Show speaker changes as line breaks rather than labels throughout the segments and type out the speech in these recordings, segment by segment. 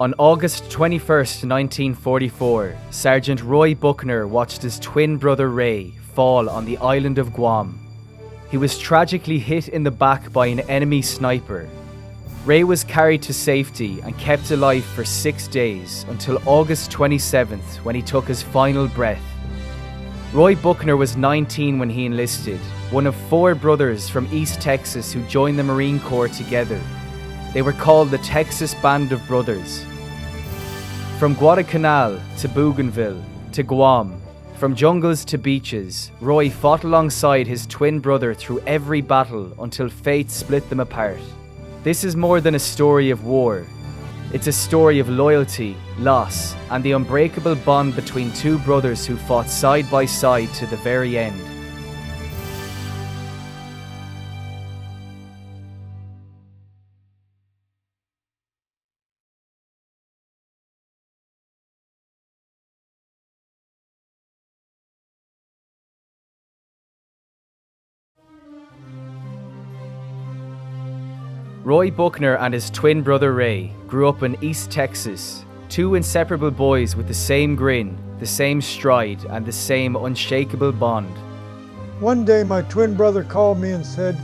On August 21st, 1944, Sergeant Roy Buckner watched his twin brother Ray fall on the island of Guam. He was tragically hit in the back by an enemy sniper. Ray was carried to safety and kept alive for 6 days until August 27th when he took his final breath. Roy Buckner was 19 when he enlisted, one of 4 brothers from East Texas who joined the Marine Corps together. They were called the Texas Band of Brothers. From Guadalcanal to Bougainville to Guam, from jungles to beaches, Roy fought alongside his twin brother through every battle until fate split them apart. This is more than a story of war. It's a story of loyalty, loss, and the unbreakable bond between 2 brothers who fought side by side to the very end. Roy Buckner and his twin brother Ray grew up in East Texas, 2 inseparable boys with the same grin, the same stride, and the same unshakable bond.
One day my twin brother called me and said,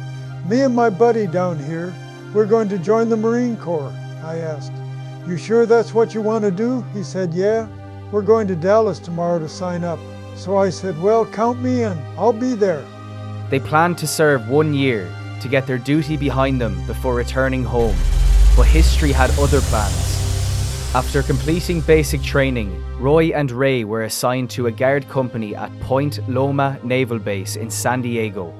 "Me and my buddy down here, we're going to join the Marine Corps." I asked, "You sure that's what you want to do?" He said, "Yeah, we're going to Dallas tomorrow to sign up." So I said, "Well, count me in, I'll be there."
They planned to serve 1 year to get their duty behind them before returning home, but history had other plans. After completing basic training, Roy and Ray were assigned to a guard company at Point Loma Naval Base in San Diego.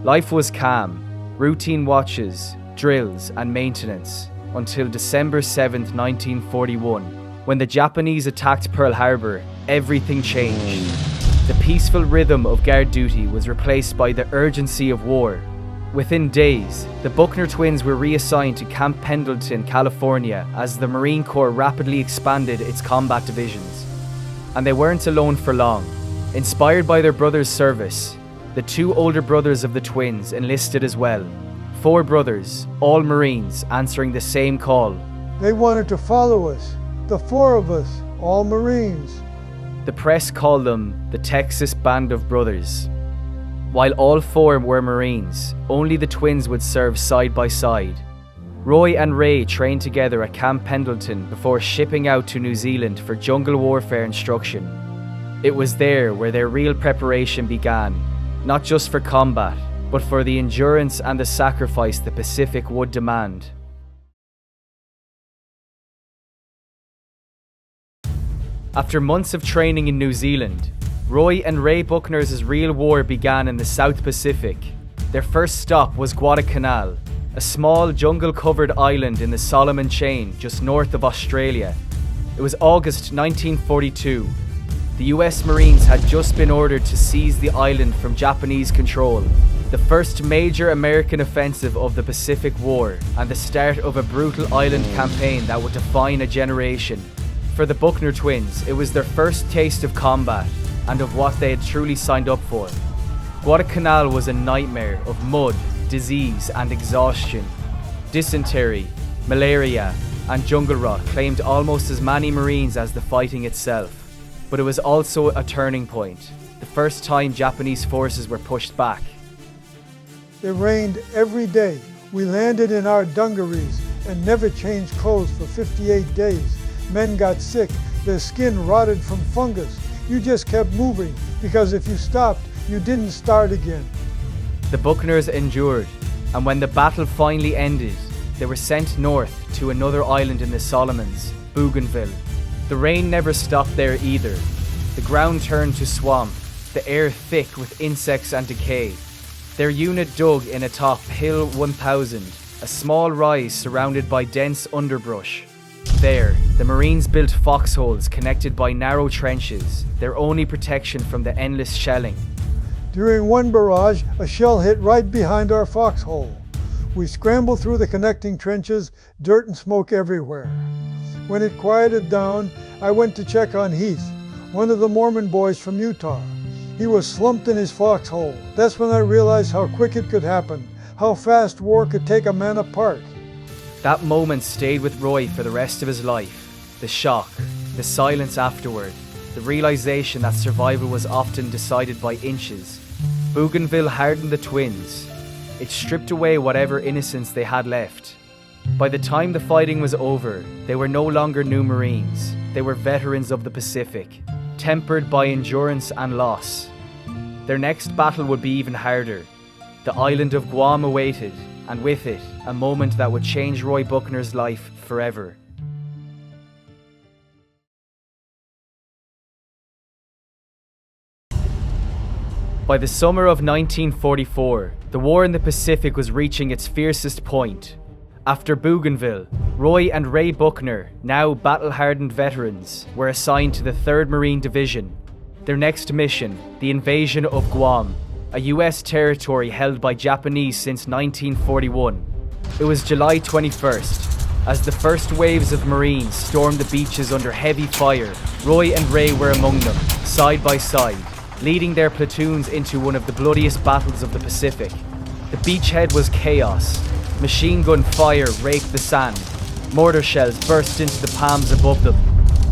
Life was calm, routine watches, drills, and maintenance, until December 7th, 1941, when the Japanese attacked Pearl Harbor. Everything changed. The peaceful rhythm of guard duty was replaced by the urgency of war. Within days, the Buckner twins were reassigned to Camp Pendleton, California, as the Marine Corps rapidly expanded its combat divisions. And they weren't alone for long. Inspired by their brother's service, the 2 older brothers of the twins enlisted as well. 4 brothers, all Marines, answering the same call.
They wanted to follow us, the 4 of us, all Marines.
The press called them the Texas Band of Brothers. While all 4 were Marines, only the twins would serve side by side. Roy and Ray trained together at Camp Pendleton before shipping out to New Zealand for jungle warfare instruction. It was there where their real preparation began, not just for combat, but for the endurance and the sacrifice the Pacific would demand. After months of training in New Zealand, Roy and Ray Buckner's real war began in the South Pacific. Their first stop was Guadalcanal, a small jungle-covered island in the Solomon Chain just north of Australia. It was August 1942. The US Marines had just been ordered to seize the island from Japanese control, the first major American offensive of the Pacific War, and the start of a brutal island campaign that would define a generation. For the Buckner twins, it was their first taste of combat, and of what they had truly signed up for. Guadalcanal was a nightmare of mud, disease, and exhaustion. Dysentery, malaria, and jungle rot claimed almost as many Marines as the fighting itself. But it was also a turning point, the first time Japanese forces were pushed back.
It rained every day. We landed in our dungarees and never changed clothes for 58 days. Men got sick, their skin rotted from fungus. You just kept moving, because if you stopped, you didn't start again.
The Buckners endured, and when the battle finally ended, they were sent north to another island in the Solomons, Bougainville. The rain never stopped there either. The ground turned to swamp, the air thick with insects and decay. Their unit dug in atop Hill 1000, a small rise surrounded by dense underbrush. There, the Marines built foxholes connected by narrow trenches, their only protection from the endless shelling.
During one barrage, a shell hit right behind our foxhole. We scrambled through the connecting trenches, dirt and smoke everywhere. When it quieted down, I went to check on Heath, one of the Mormon boys from Utah. He was slumped in his foxhole. That's when I realized how quick it could happen, how fast war could take a man apart.
That moment stayed with Roy for the rest of his life. The shock, the silence afterward, the realization that survival was often decided by inches. Bougainville hardened the twins. It stripped away whatever innocence they had left. By the time the fighting was over, they were no longer new Marines. They were veterans of the Pacific, tempered by endurance and loss. Their next battle would be even harder. The island of Guam awaited, and with it, a moment that would change Roy Buckner's life forever. By the summer of 1944, the war in the Pacific was reaching its fiercest point. After Bougainville, Roy and Ray Buckner, now battle-hardened veterans, were assigned to the 3rd Marine Division. Their next mission, the invasion of Guam, a US territory held by Japanese since 1941. It was July 21st. As the first waves of Marines stormed the beaches under heavy fire, Roy and Ray were among them, side by side, leading their platoons into one of the bloodiest battles of the Pacific. The beachhead was chaos. Machine gun fire raked the sand. Mortar shells burst into the palms above them.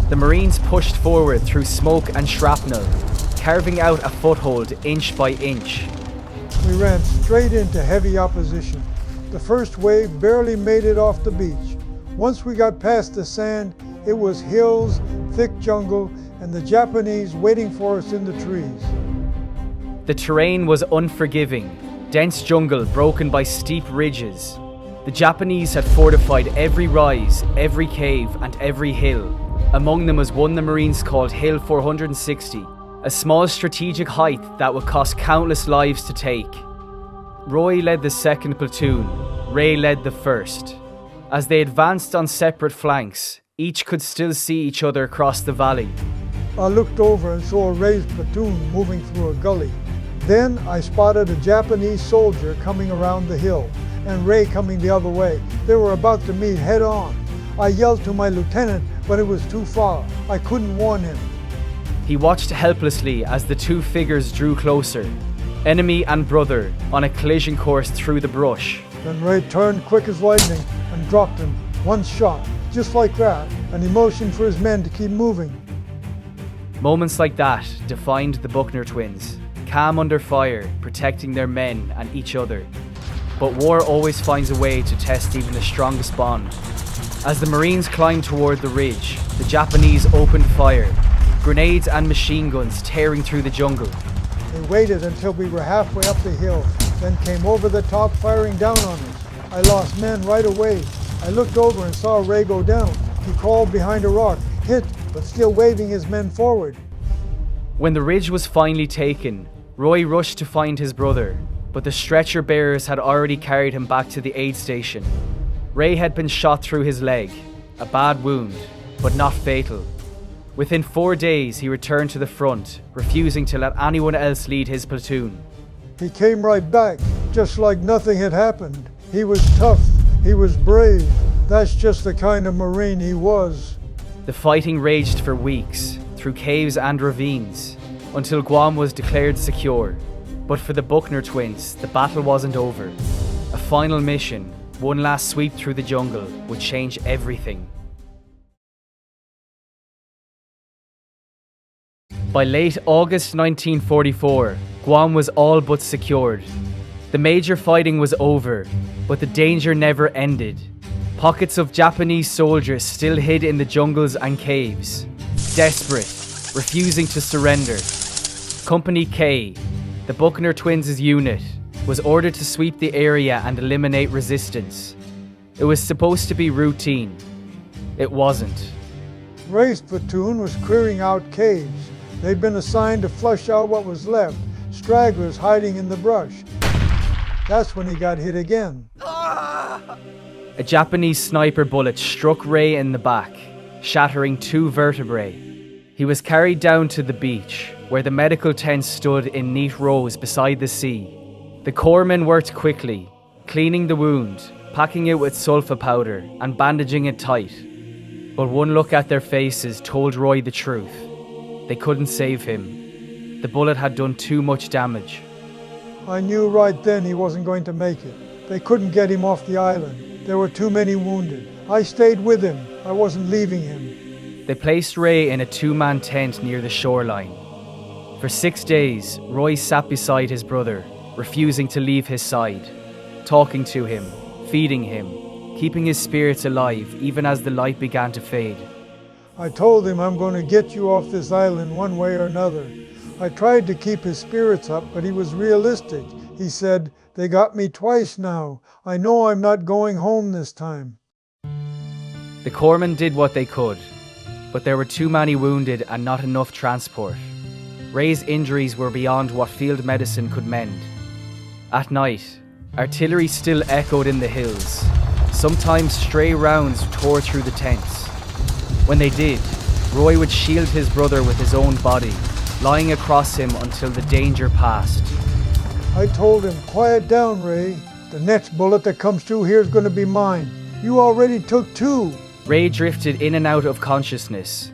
The Marines pushed forward through smoke and shrapnel, carving out a foothold inch by inch.
We ran straight into heavy opposition. The first wave barely made it off the beach. Once we got past the sand, it was hills, thick jungle, and the Japanese waiting for us in the trees.
The terrain was unforgiving. Dense jungle broken by steep ridges. The Japanese had fortified every rise, every cave, and every hill. Among them was one the Marines called Hill 460, a small strategic height that would cost countless lives to take. Roy led the 2nd platoon, Ray led the 1st. As they advanced on separate flanks, each could still see each other across the valley.
I looked over and saw Ray's platoon moving through a gully. Then I spotted a Japanese soldier coming around the hill, and Ray coming the other way. They were about to meet head on. I yelled to my lieutenant, but it was too far. I couldn't warn him.
He watched helplessly as the two figures drew closer, enemy and brother, on a collision course through the brush.
Then Ray turned quick as lightning and dropped him. One shot, just like that, and he motioned for his men to keep moving.
Moments like that defined the Buckner twins. Calm under fire, protecting their men and each other. But war always finds a way to test even the strongest bond. As the Marines climbed toward the ridge, the Japanese opened fire, grenades and machine guns tearing through the jungle.
They waited until we were halfway up the hill, then came over the top firing down on us. I lost men right away. I looked over and saw Ray go down. He crawled behind a rock, hit, but still waving his men forward.
When the ridge was finally taken, Roy rushed to find his brother, but the stretcher bearers had already carried him back to the aid station. Ray had been shot through his leg, a bad wound, but not fatal. Within 4 days, he returned to the front, refusing to let anyone else lead his platoon.
He came right back, just like nothing had happened. He was tough, he was brave. That's just the kind of Marine he was.
The fighting raged for weeks, through caves and ravines, until Guam was declared secure. But for the Buckner twins, the battle wasn't over. A final mission, one last sweep through the jungle, would change everything. By late August 1944, Guam was all but secured. The major fighting was over, but the danger never ended. Pockets of Japanese soldiers still hid in the jungles and caves, desperate, refusing to surrender. Company K, the Buckner twins' unit, was ordered to sweep the area and eliminate resistance. It was supposed to be routine. It wasn't.
Ray's platoon was clearing out caves. They'd been assigned to flush out what was left, stragglers hiding in the brush. That's when he got hit again.
A Japanese sniper bullet struck Ray in the back, shattering 2 vertebrae. He was carried down to the beach, where the medical tents stood in neat rows beside the sea. The corpsmen worked quickly, cleaning the wound, packing it with sulfa powder, and bandaging it tight. But one look at their faces told Roy the truth. They couldn't save him. The bullet had done too much damage.
I knew right then he wasn't going to make it. They couldn't get him off the island. There were too many wounded. I stayed with him. I wasn't leaving him.
They placed Ray in a two-man tent near the shoreline. For 6 days, Roy sat beside his brother, refusing to leave his side, talking to him, feeding him, keeping his spirits alive even as the light began to fade.
I told him I'm going to get you off this island one way or another. I tried to keep his spirits up, but he was realistic. He said, "They got me twice now. I know I'm not going home this time."
The corpsmen did what they could, but there were too many wounded and not enough transport. Ray's injuries were beyond what field medicine could mend. At night, artillery still echoed in the hills. Sometimes stray rounds tore through the tents. When they did, Roy would shield his brother with his own body, lying across him until the danger passed.
I told him, "Quiet down, Ray. The next bullet that comes through here is going to be mine. You already took 2.
Ray drifted in and out of consciousness,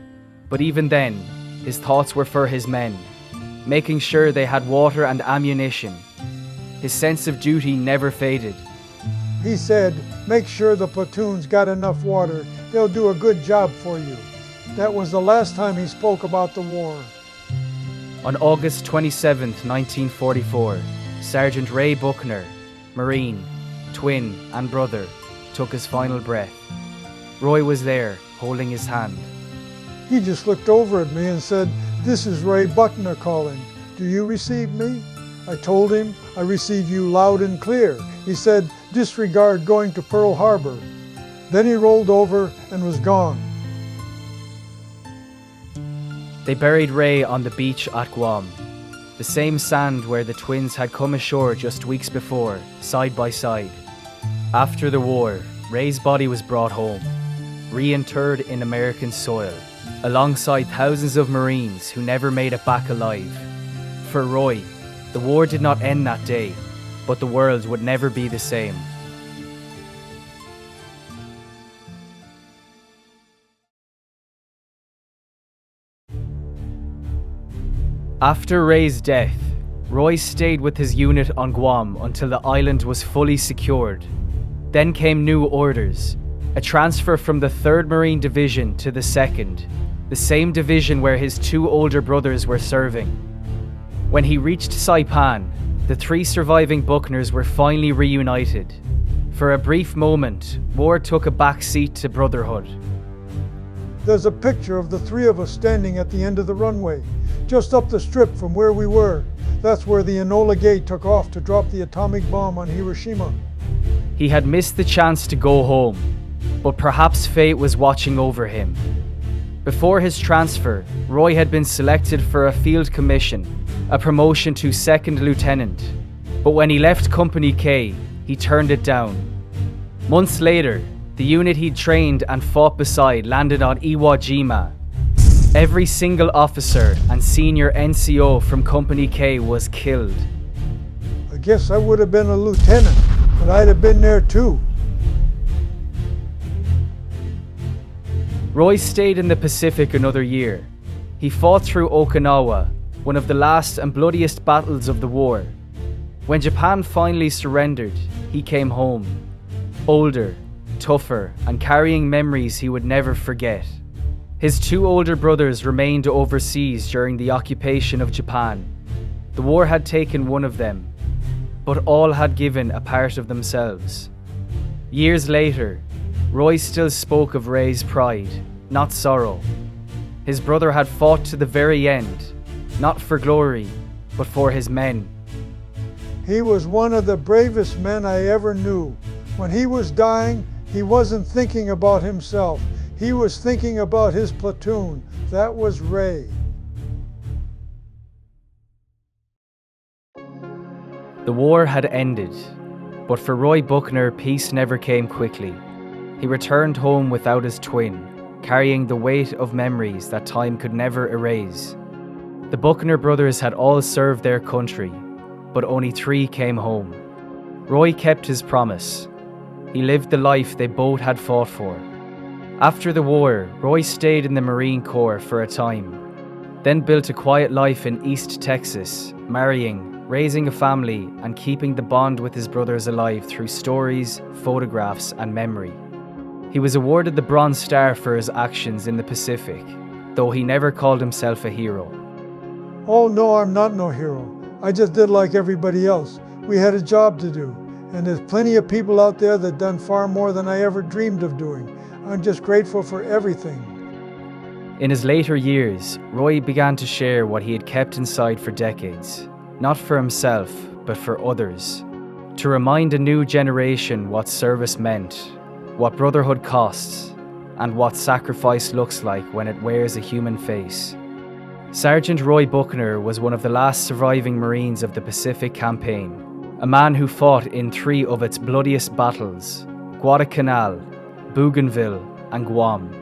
but even then, his thoughts were for his men, making sure they had water and ammunition. His sense of duty never faded.
He said, "Make sure the platoon's got enough water. They'll do a good job for you." That was the last time he spoke about the war.
On August 27, 1944, Sergeant Ray Buckner, Marine, twin and brother, took his final breath. Roy was there, holding his hand.
He just looked over at me and said, "This is Ray Buckner calling. Do you receive me?" I told him, "I receive you loud and clear." He said, "Disregard going to Pearl Harbor." Then he rolled over and was gone.
They buried Ray on the beach at Guam, the same sand where the twins had come ashore just weeks before, side by side. After the war, Ray's body was brought home, reinterred in American soil, alongside thousands of Marines who never made it back alive. For Roy, the war did not end that day, but the world would never be the same. After Ray's death, Roy stayed with his unit on Guam until the island was fully secured. Then came new orders, a transfer from the 3rd Marine Division to the 2nd, the same division where his 2 older brothers were serving. When he reached Saipan, the 3 surviving Buckners were finally reunited. For a brief moment, war took a back seat to brotherhood.
There's a picture of the 3 of us standing at the end of the runway, just up the strip from where we were. That's where the Enola Gay took off to drop the atomic bomb on Hiroshima.
He had missed the chance to go home, but perhaps fate was watching over him. Before his transfer, Roy had been selected for a field commission, a promotion to 2nd lieutenant. But when he left Company K, he turned it down. Months later, the unit he'd trained and fought beside landed on Iwo Jima. Every single officer and senior NCO from Company K was killed.
I guess I would have been a lieutenant, but I'd have been there too.
Roy stayed in the Pacific another year. He fought through Okinawa, one of the last and bloodiest battles of the war. When Japan finally surrendered, he came home, older, tougher, and carrying memories he would never forget. His 2 older brothers remained overseas during the occupation of Japan. The war had taken one of them, but all had given a part of themselves. Years later, Roy still spoke of Ray's pride, not sorrow. His brother had fought to the very end, not for glory, but for his men.
He was one of the bravest men I ever knew. When he was dying, he wasn't thinking about himself. He was thinking about his platoon. That was Ray.
The war had ended, but for Roy Buckner, peace never came quickly. He returned home without his twin, carrying the weight of memories that time could never erase. The Buckner brothers had all served their country, but only 3 came home. Roy kept his promise. He lived the life they both had fought for. After the war, Roy stayed in the Marine Corps for a time, then built a quiet life in East Texas, marrying, raising a family, and keeping the bond with his brothers alive through stories, photographs, and memory. He was awarded the Bronze Star for his actions in the Pacific, though he never called himself a hero.
Oh no, I'm not no hero. I just did like everybody else. We had a job to do, and there's plenty of people out there that done far more than I ever dreamed of doing. I'm just grateful for everything.
In his later years, Roy began to share what he had kept inside for decades, not for himself, but for others, to remind a new generation what service meant, what brotherhood costs, and what sacrifice looks like when it wears a human face. Sergeant Roy Buckner was one of the last surviving Marines of the Pacific Campaign, a man who fought in 3 of its bloodiest battles: Guadalcanal, Bougainville, and Guam.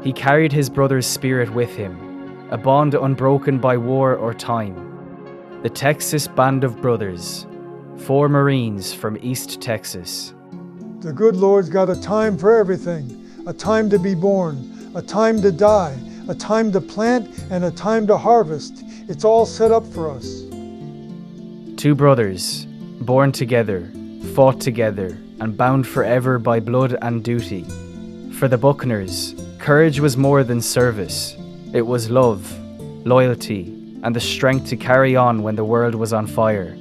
He carried his brother's spirit with him, a bond unbroken by war or time. The Texas Band of Brothers, 4 Marines from East Texas.
The good Lord's got a time for everything. A time to be born, a time to die, a time to plant, and a time to harvest. It's all set up for us.
2 brothers, born together, fought together, and bound forever by blood and duty. For the Buckners, courage was more than service. It was love, loyalty, and the strength to carry on when the world was on fire.